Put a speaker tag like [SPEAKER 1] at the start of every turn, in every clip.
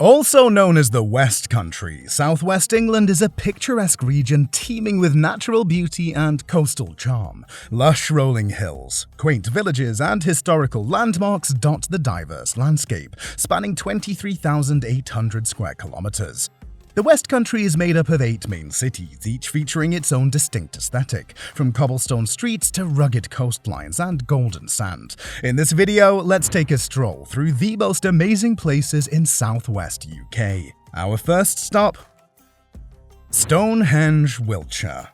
[SPEAKER 1] Also known as the West Country, southwest England is a picturesque region teeming with natural beauty and coastal charm. Lush rolling hills, quaint villages, and historical landmarks dot the diverse landscape, spanning 23,800 square kilometers. The West Country is made up of 8 main cities, each featuring its own distinct aesthetic, from cobblestone streets to rugged coastlines and golden sand. In this video, let's take a stroll through the most amazing places in southwest UK. Our first stop: Stonehenge, Wiltshire.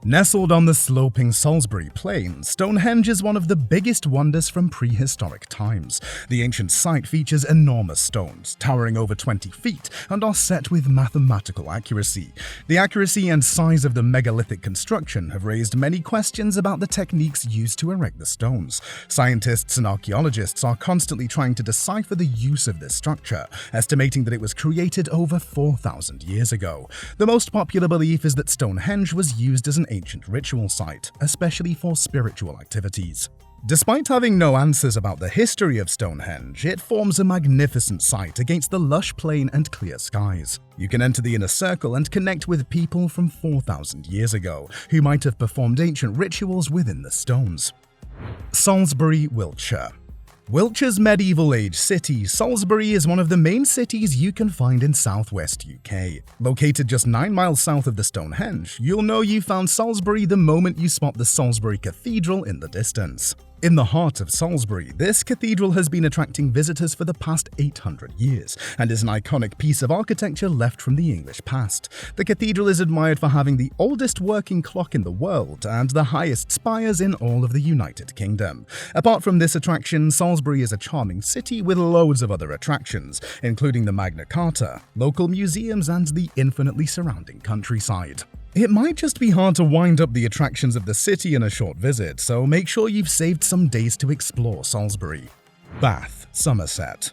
[SPEAKER 1] Nestled on the sloping Salisbury plain, Stonehenge is one of the biggest wonders from prehistoric times. The ancient site features enormous stones, towering over 20 feet, and are set with mathematical accuracy. The accuracy and size of the megalithic construction have raised many questions about the techniques used to erect the stones. Scientists and archaeologists are constantly trying to decipher the use of this structure, estimating that it was created over 4,000 years ago. The most popular belief is that Stonehenge was used as an ancient ritual site, especially for spiritual activities. Despite having no answers about the history of Stonehenge, it forms a magnificent sight against the lush plain and clear skies. You can enter the inner circle and connect with people from 4,000 years ago, who might have performed ancient rituals within the stones. Salisbury, Wiltshire. Wiltshire's medieval-age city, Salisbury is one of the main cities you can find in southwest UK. Located just 9 miles south of the Stonehenge, you'll know you found Salisbury the moment you spot the Salisbury Cathedral in the distance. In the heart of Salisbury, this cathedral has been attracting visitors for the past 800 years and is an iconic piece of architecture left from the English past. The cathedral is admired for having the oldest working clock in the world and the highest spires in all of the United Kingdom. Apart from this attraction, Salisbury is a charming city with loads of other attractions, including the Magna Carta, local museums, and the infinitely surrounding countryside. It might just be hard to wind up the attractions of the city in a short visit, so make sure you've saved some days to explore Salisbury. Bath, Somerset.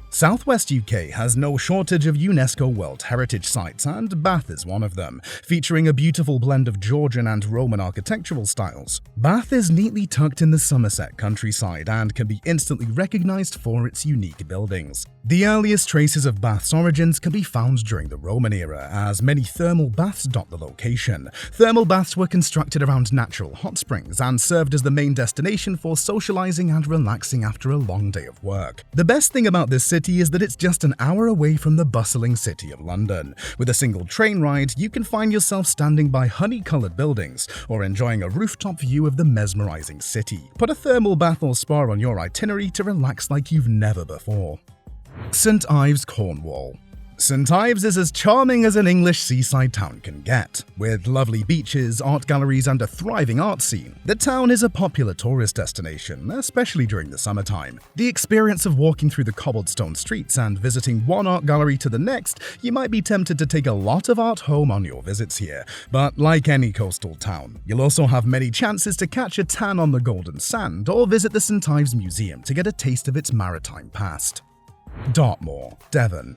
[SPEAKER 1] Southwest UK has no shortage of UNESCO World Heritage Sites, and Bath is one of them, featuring a beautiful blend of Georgian and Roman architectural styles. Bath is neatly tucked in the Somerset countryside and can be instantly recognised for its unique buildings. The earliest traces of Bath's origins can be found during the Roman era, as many thermal baths dot the location. Thermal baths were constructed around natural hot springs and served as the main destination for socialising and relaxing after a long day of work. The best thing about this city is that it's just an hour away from the bustling city of London. With a single train ride, you can find yourself standing by honey-coloured buildings or enjoying a rooftop view of the mesmerising city. Put a thermal bath or spa on your itinerary to relax like you've never before. St Ives, Cornwall. St Ives is as charming as an English seaside town can get. With lovely beaches, art galleries, and a thriving art scene, the town is a popular tourist destination, especially during the summertime. The experience of walking through the cobblestone streets and visiting one art gallery to the next, you might be tempted to take a lot of art home on your visits here. But like any coastal town, you'll also have many chances to catch a tan on the golden sand or visit the St Ives Museum to get a taste of its maritime past. Dartmoor, Devon.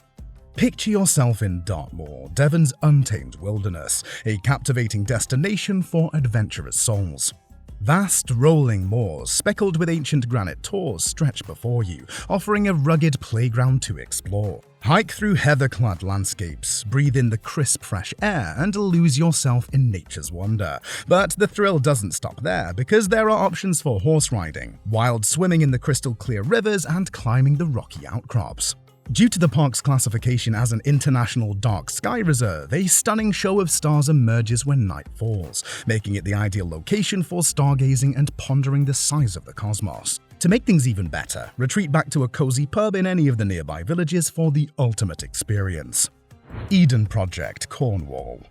[SPEAKER 1] Picture yourself in Dartmoor, Devon's untamed wilderness, a captivating destination for adventurous souls. Vast, rolling moors, speckled with ancient granite tors, stretch before you, offering a rugged playground to explore. Hike through heather-clad landscapes, breathe in the crisp, fresh air, and lose yourself in nature's wonder. But the thrill doesn't stop there, because there are options for horse riding, wild swimming in the crystal-clear rivers, and climbing the rocky outcrops. Due to the park's classification as an international dark sky reserve, a stunning show of stars emerges when night falls, making it the ideal location for stargazing and pondering the size of the cosmos. To make things even better, retreat back to a cozy pub in any of the nearby villages for the ultimate experience. Eden Project, Cornwall.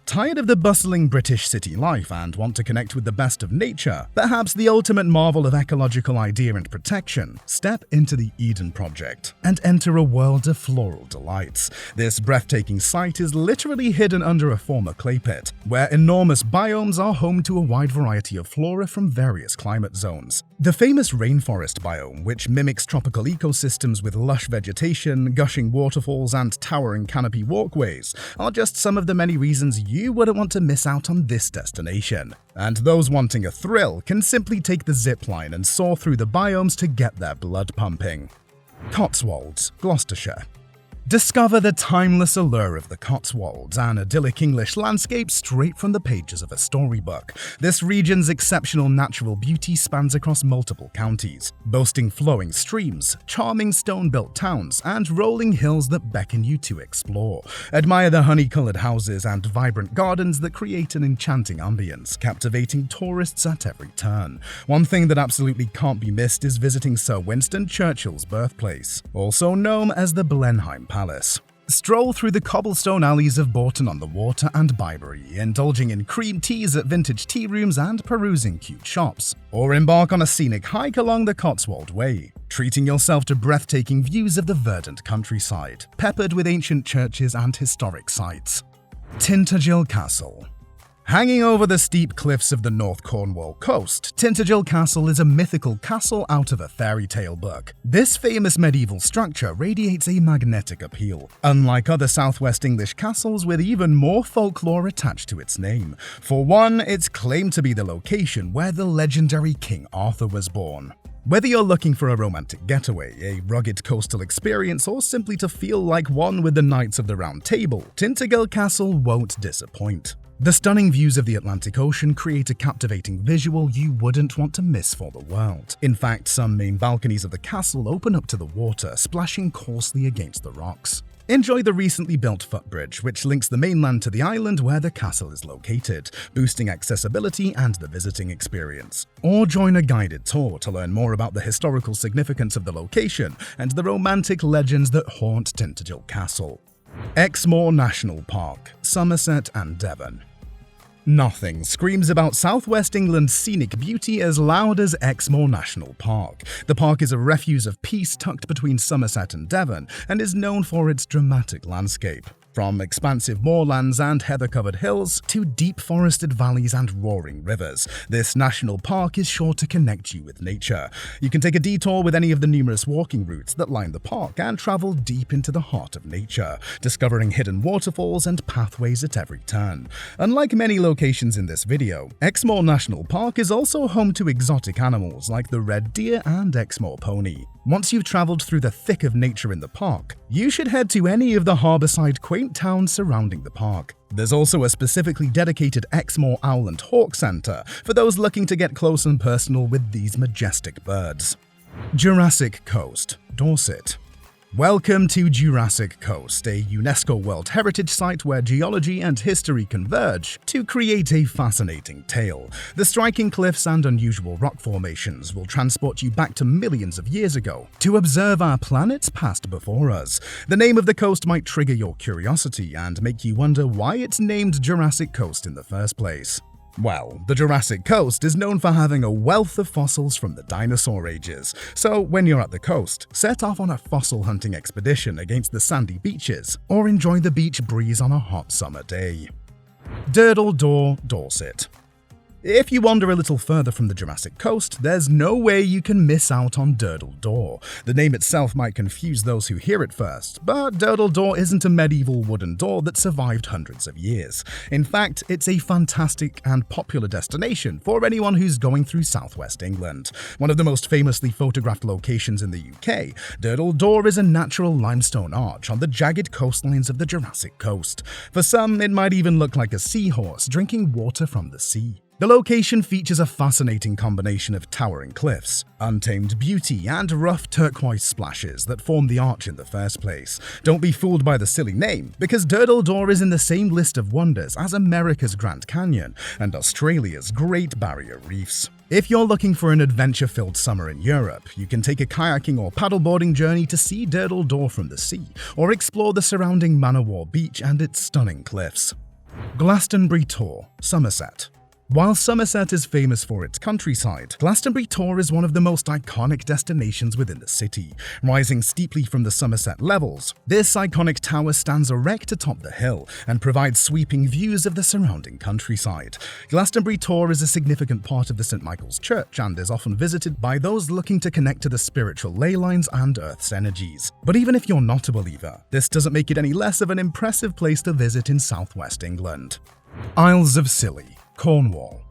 [SPEAKER 1] Tired of the bustling British city life and want to connect with the best of nature, perhaps the ultimate marvel of ecological idea and protection? Step into the Eden Project and enter a world of floral delights. This breathtaking site is literally hidden under a former clay pit, where enormous biomes are home to a wide variety of flora from various climate zones. The famous rainforest biome, which mimics tropical ecosystems with lush vegetation, gushing waterfalls, and towering canopy walkways, are just some of the many reasons you wouldn't want to miss out on this destination. And those wanting a thrill can simply take the zip line and soar through the biomes to get their blood pumping. Cotswolds, Gloucestershire. Discover the timeless allure of the Cotswolds, an idyllic English landscape straight from the pages of a storybook. This region's exceptional natural beauty spans across multiple counties, boasting flowing streams, charming stone-built towns, and rolling hills that beckon you to explore. Admire the honey-colored houses and vibrant gardens that create an enchanting ambience, captivating tourists at every turn. One thing that absolutely can't be missed is visiting Sir Winston Churchill's birthplace, also known as the Blenheim Palace. Stroll through the cobblestone alleys of Bourton-on-the-Water and Byberry, indulging in cream teas at vintage tea rooms and perusing cute shops. Or embark on a scenic hike along the Cotswold Way, treating yourself to breathtaking views of the verdant countryside, peppered with ancient churches and historic sites. Tintagel Castle. Hanging over the steep cliffs of the North Cornwall coast, Tintagel Castle is a mythical castle out of a fairy tale book. This famous medieval structure radiates a magnetic appeal, unlike other southwest English castles with even more folklore attached to its name. For one, it's claimed to be the location where the legendary King Arthur was born. Whether you're looking for a romantic getaway, a rugged coastal experience, or simply to feel like one with the Knights of the Round Table, Tintagel Castle won't disappoint. The stunning views of the Atlantic Ocean create a captivating visual you wouldn't want to miss for the world. In fact, some main balconies of the castle open up to the water, splashing coarsely against the rocks. Enjoy the recently built footbridge, which links the mainland to the island where the castle is located, boosting accessibility and the visiting experience. Or join a guided tour to learn more about the historical significance of the location and the romantic legends that haunt Tintagel Castle. Exmoor National Park, Somerset and Devon. Nothing screams about southwest England's scenic beauty as loud as Exmoor National Park. The park is a refuge of peace tucked between Somerset and Devon and is known for its dramatic landscape. From expansive moorlands and heather-covered hills to deep forested valleys and roaring rivers, this national park is sure to connect you with nature. You can take a detour with any of the numerous walking routes that line the park and travel deep into the heart of nature, discovering hidden waterfalls and pathways at every turn. Unlike many locations in this video, Exmoor National Park is also home to exotic animals like the red deer and Exmoor pony. Once you've traveled through the thick of nature in the park, you should head to any of the harbourside quaint towns surrounding the park. There's also a specifically dedicated Exmoor Owl and Hawk Centre for those looking to get close and personal with these majestic birds. Jurassic Coast, Dorset. Welcome to Jurassic Coast, a UNESCO World Heritage Site where geology and history converge to create a fascinating tale. The striking cliffs and unusual rock formations will transport you back to millions of years ago to observe our planet's past before us. The name of the coast might trigger your curiosity and make you wonder why it's named Jurassic Coast in the first place. Well, the Jurassic Coast is known for having a wealth of fossils from the dinosaur ages, so when you're at the coast, set off on a fossil hunting expedition against the sandy beaches, or enjoy the beach breeze on a hot summer day. Durdle Door, Dorset. If you wander a little further from the Jurassic Coast, there's no way you can miss out on Durdle Door. The name itself might confuse those who hear it first, but Durdle Door isn't a medieval wooden door that survived hundreds of years. In fact, it's a fantastic and popular destination for anyone who's going through southwest England. One of the most famously photographed locations in the UK, Durdle Door is a natural limestone arch on the jagged coastlines of the Jurassic Coast. For some, it might even look like a seahorse drinking water from the sea. The location features a fascinating combination of towering cliffs, untamed beauty, and rough turquoise splashes that form the arch in the first place. Don't be fooled by the silly name, because Durdle Door is in the same list of wonders as America's Grand Canyon and Australia's Great Barrier Reefs. If you're looking for an adventure-filled summer in Europe, you can take a kayaking or paddleboarding journey to see Durdle Door from the sea, or explore the surrounding Man o' War beach and its stunning cliffs. Glastonbury Tor, Somerset. While Somerset is famous for its countryside, Glastonbury Tor is one of the most iconic destinations within the city. Rising steeply from the Somerset levels, this iconic tower stands erect atop the hill and provides sweeping views of the surrounding countryside. Glastonbury Tor is a significant part of the St. Michael's Church and is often visited by those looking to connect to the spiritual ley lines and Earth's energies. But even if you're not a believer, this doesn't make it any less of an impressive place to visit in southwest England. Isles of Scilly, Cornwall.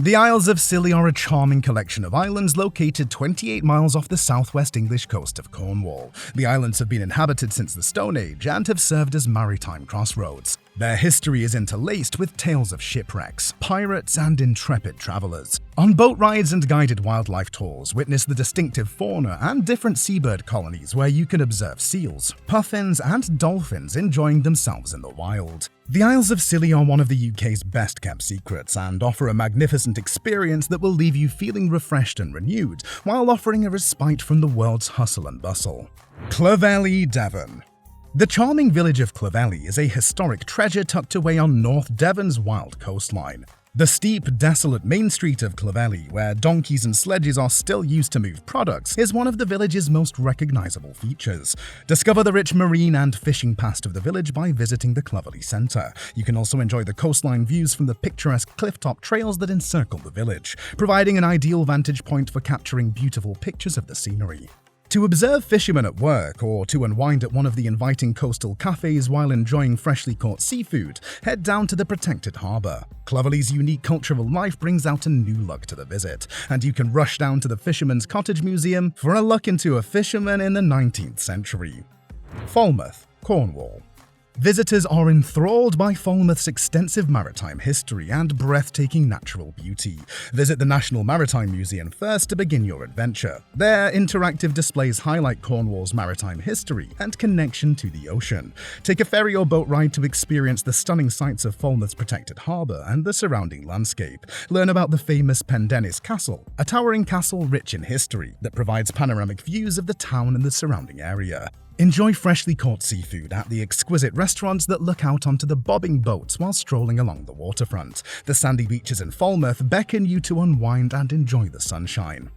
[SPEAKER 1] The Isles of Scilly are a charming collection of islands located 28 miles off the southwest English coast of Cornwall. The islands have been inhabited since the Stone Age and have served as maritime crossroads. Their history is interlaced with tales of shipwrecks, pirates, and intrepid travelers. On boat rides and guided wildlife tours, witness the distinctive fauna and different seabird colonies where you can observe seals, puffins, and dolphins enjoying themselves in the wild. The Isles of Scilly are one of the UK's best-kept secrets and offer a magnificent experience that will leave you feeling refreshed and renewed, while offering a respite from the world's hustle and bustle. Clovelly, Devon. The charming village of Clovelly is a historic treasure tucked away on North Devon's wild coastline. The steep, desolate main street of Clovelly, where donkeys and sledges are still used to move products, is one of the village's most recognizable features. Discover the rich marine and fishing past of the village by visiting the Clovelly Centre. You can also enjoy the coastline views from the picturesque clifftop trails that encircle the village, providing an ideal vantage point for capturing beautiful pictures of the scenery. To observe fishermen at work or to unwind at one of the inviting coastal cafes while enjoying freshly caught seafood, head down to the protected harbour. Clovelly's unique cultural life brings out a new look to the visit, and you can rush down to the Fisherman's Cottage Museum for a look into a fisherman in the 19th century. Falmouth, Cornwall. Visitors are enthralled by Falmouth's extensive maritime history and breathtaking natural beauty. Visit the National Maritime Museum first to begin your adventure. Their interactive displays highlight Cornwall's maritime history and connection to the ocean. Take a ferry or boat ride to experience the stunning sights of Falmouth's protected harbour and the surrounding landscape. Learn about the famous Pendennis Castle, a towering castle rich in history that provides panoramic views of the town and the surrounding area. Enjoy freshly caught seafood at the exquisite restaurants that look out onto the bobbing boats while strolling along the waterfront. The sandy beaches in Falmouth beckon you to unwind and enjoy the sunshine.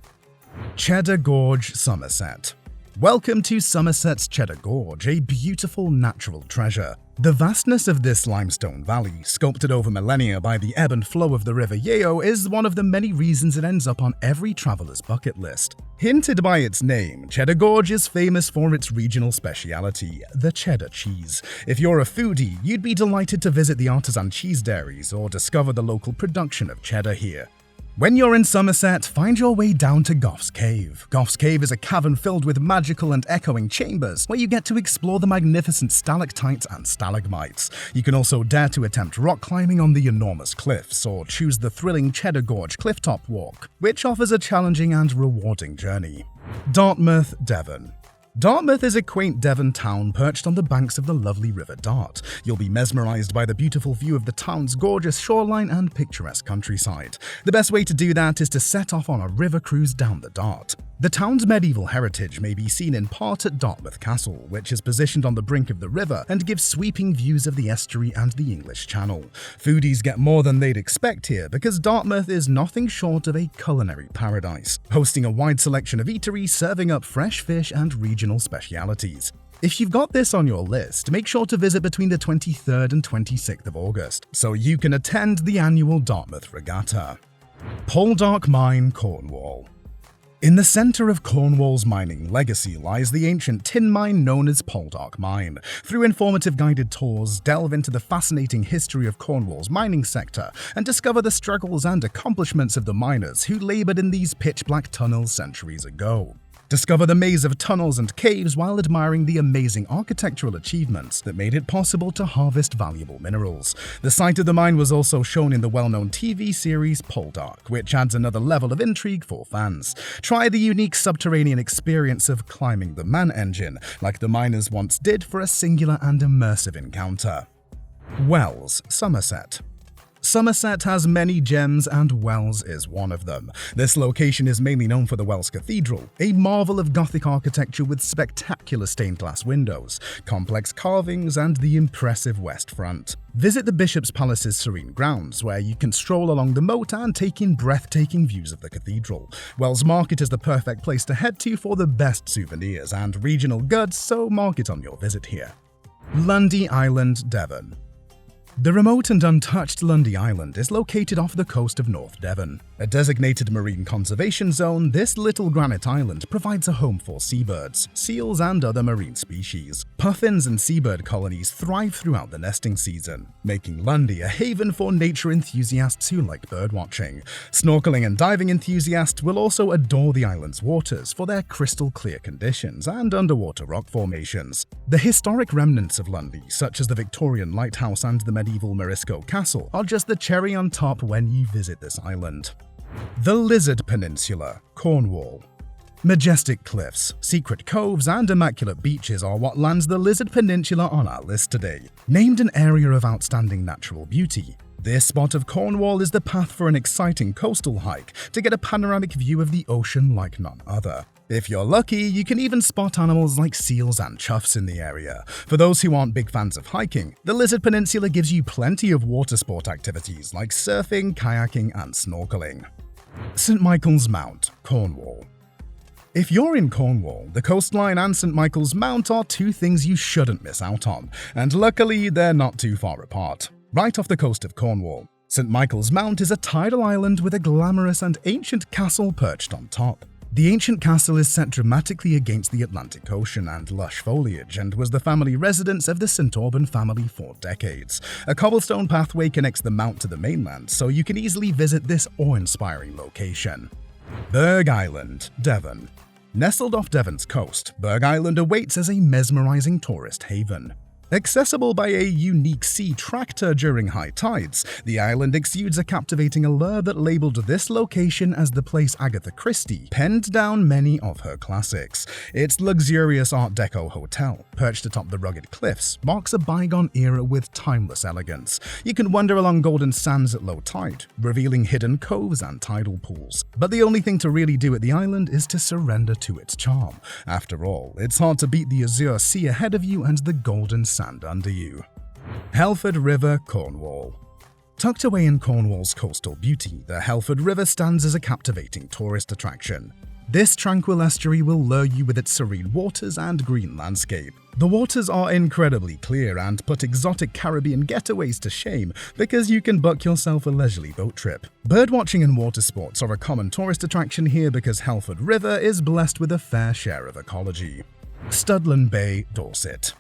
[SPEAKER 1] Cheddar Gorge, Somerset. Welcome to Somerset's Cheddar Gorge, a beautiful natural treasure. The vastness of this limestone valley, sculpted over millennia by the ebb and flow of the River Yeo, is one of the many reasons it ends up on every traveler's bucket list. Hinted by its name, Cheddar Gorge is famous for its regional speciality, the cheddar cheese. If you're a foodie, you'd be delighted to visit the artisan cheese dairies or discover the local production of cheddar here. When you're in Somerset, find your way down to Goff's Cave. Goff's Cave is a cavern filled with magical and echoing chambers where you get to explore the magnificent stalactites and stalagmites. You can also dare to attempt rock climbing on the enormous cliffs or choose the thrilling Cheddar Gorge Clifftop Walk, which offers a challenging and rewarding journey. Dartmouth, Devon. Dartmouth is a quaint Devon town perched on the banks of the lovely River Dart. You'll be mesmerized by the beautiful view of the town's gorgeous shoreline and picturesque countryside. The best way to do that is to set off on a river cruise down the Dart. The town's medieval heritage may be seen in part at Tintagel Castle, which is positioned on the brink of the river and gives sweeping views of the estuary and the English Channel. Foodies get more than they'd expect here because Dartmouth is nothing short of a culinary paradise, hosting a wide selection of eateries serving up fresh fish and regional specialities. If you've got this on your list, make sure to visit between the 23rd and 26th of August so you can attend the annual Dartmouth Regatta. Poldark Mine, Cornwall. In the centre of Cornwall's mining legacy lies the ancient tin mine known as Poldark Mine. Through informative guided tours, delve into the fascinating history of Cornwall's mining sector and discover the struggles and accomplishments of the miners who laboured in these pitch-black tunnels centuries ago. Discover the maze of tunnels and caves while admiring the amazing architectural achievements that made it possible to harvest valuable minerals. The site of the mine was also shown in the well-known TV series Poldark, which adds another level of intrigue for fans. Try the unique subterranean experience of climbing the man engine, like the miners once did, for a singular and immersive encounter. Wells, Somerset. Somerset has many gems and Wells is one of them. This location is mainly known for the Wells Cathedral, a marvel of Gothic architecture with spectacular stained glass windows, complex carvings, and the impressive west front. Visit the Bishop's Palace's serene grounds, where you can stroll along the moat and take in breathtaking views of the cathedral. Wells Market is the perfect place to head to for the best souvenirs and regional goods, so mark it on your visit here. Lundy Island, Devon. The remote and untouched Lundy Island is located off the coast of North Devon. A designated marine conservation zone, this little granite island provides a home for seabirds, seals, and other marine species. Puffins and seabird colonies thrive throughout the nesting season, making Lundy a haven for nature enthusiasts who like birdwatching. Snorkeling and diving enthusiasts will also adore the island's waters for their crystal clear conditions and underwater rock formations. The historic remnants of Lundy, such as the Victorian lighthouse and the medieval Morisco Castle, are just the cherry on top when you visit this island. The Lizard Peninsula, Cornwall. Majestic cliffs, secret coves, and immaculate beaches are what lands the Lizard Peninsula on our list today. Named an area of outstanding natural beauty, this spot of Cornwall is the path for an exciting coastal hike to get a panoramic view of the ocean like none other. If you're lucky, you can even spot animals like seals and chuffs in the area. For those who aren't big fans of hiking, the Lizard Peninsula gives you plenty of water sport activities like surfing, kayaking, and snorkeling. St. Michael's Mount, Cornwall. If you're in Cornwall, the coastline and St. Michael's Mount are two things you shouldn't miss out on, and luckily they're not too far apart. Right off the coast of Cornwall, St. Michael's Mount is a tidal island with a glamorous and ancient castle perched on top. The ancient castle is set dramatically against the Atlantic Ocean and lush foliage and was the family residence of the St. Alban family for decades. A cobblestone pathway connects the mount to the mainland, so you can easily visit this awe-inspiring location. Burgh Island, Devon. Nestled off Devon's coast, Burgh Island awaits as a mesmerizing tourist haven. Accessible by a unique sea tractor during high tides, the island exudes a captivating allure that labeled this location as the place Agatha Christie penned down many of her classics. Its luxurious Art Deco hotel, perched atop the rugged cliffs, marks a bygone era with timeless elegance. You can wander along golden sands at low tide, revealing hidden coves and tidal pools. But the only thing to really do at the island is to surrender to its charm. After all, it's hard to beat the azure sea ahead of you and the golden sand under you. Helford River, Cornwall. Tucked away in Cornwall's coastal beauty, the Helford River stands as a captivating tourist attraction. This tranquil estuary will lure you with its serene waters and green landscape. The waters are incredibly clear and put exotic Caribbean getaways to shame because you can book yourself a leisurely boat trip. Birdwatching and water sports are a common tourist attraction here because Helford River is blessed with a fair share of ecology. Studland Bay, Dorset.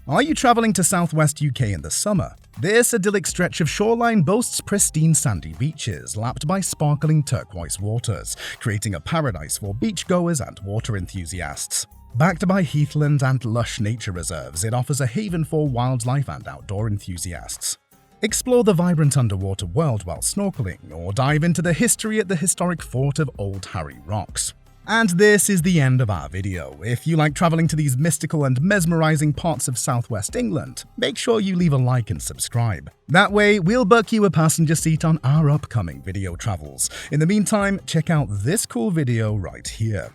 [SPEAKER 1] Are you traveling to southwest UK in the summer? This idyllic stretch of shoreline boasts pristine sandy beaches lapped by sparkling turquoise waters, creating a paradise for beachgoers and water enthusiasts. Backed by heathland and lush nature reserves, it offers a haven for wildlife and outdoor enthusiasts. Explore the vibrant underwater world while snorkeling, or dive into the history at the historic fort of Old Harry Rocks. And this is the end of our video. If you like traveling to these mystical and mesmerizing parts of southwest England, make sure you leave a like and subscribe. That way, we'll book you a passenger seat on our upcoming video travels. In the meantime, check out this cool video right here.